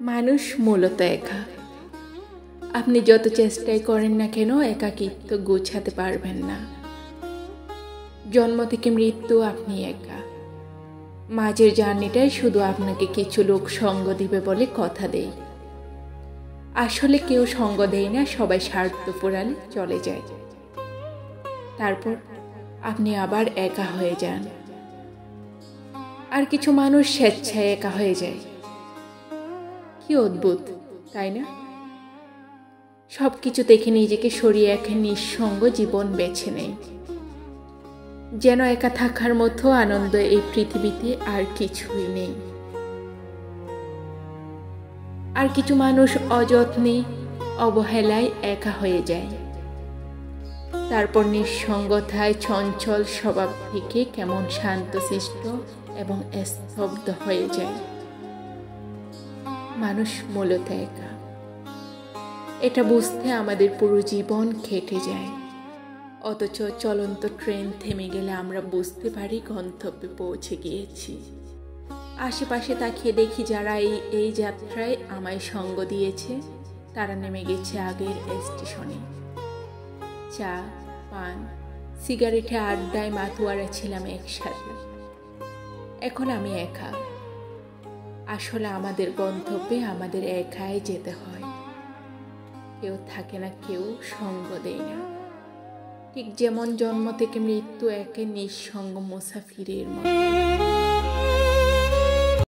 মানুষ মূলত একা। আপনি যত চেষ্টাই করেন না কেন একাকিত্ব গোছাতে পারবেন না। জন্ম থেকে মৃত্যু আপনি একা। মাঝের জার্নিটাই শুধু আপনাকে কিছু লোক সঙ্গ দিবে বলে কথা দেয়। আসলে কেউ সঙ্গ দেয় না, সবাই স্বার্থ পোড়ালে চলে যায়। তারপর আপনি আবার একা হয়ে যান। আর কিছু মানুষ স্বেচ্ছায় একা হয়ে যায়। কি অদ্ভুত, তাই না? সব কিছু থেকে নিজেকে সরিয়ে একটা নিঃসঙ্গ জীবন বেছে নেয়, যেন একা থাকার মতো আনন্দ এই পৃথিবীতে আর কিছুই নেই। আর কিছু মানুষ অযত্নে অবহেলায় একা হয়ে যায়। তারপর নিঃসঙ্গতায় চঞ্চল স্বভাব থেকে কেমন শান্তশিষ্ট এবং স্তব্ধ হয়ে যায়। মানুষ মূলত একা। এটা বুঝতে আমাদের পুরো জীবন কেটে যায়। অথচ চলন্ত ট্রেন থেমে গেলে আমরা বুঝতে পারি গন্তব্যে পৌঁছে গিয়েছি। আশেপাশে তাকিয়ে দেখি যারা এই যাত্রায় আমায় সঙ্গ দিয়েছে তারা নেমে গেছে আগের স্টেশনে। চা, পান, সিগারেটে আড্ডায় মাতোয়ারা ছিলাম একসাথে। এখন আমি একা। আসলে আমাদের গন্তব্যে আমাদের একাই যেতে হয়। কেউ থাকে না, কেউ সঙ্গ দেয় না। ঠিক যেমন জন্ম থেকে মৃত্যু একে নিঃসঙ্গ মুসাফিরের মতো।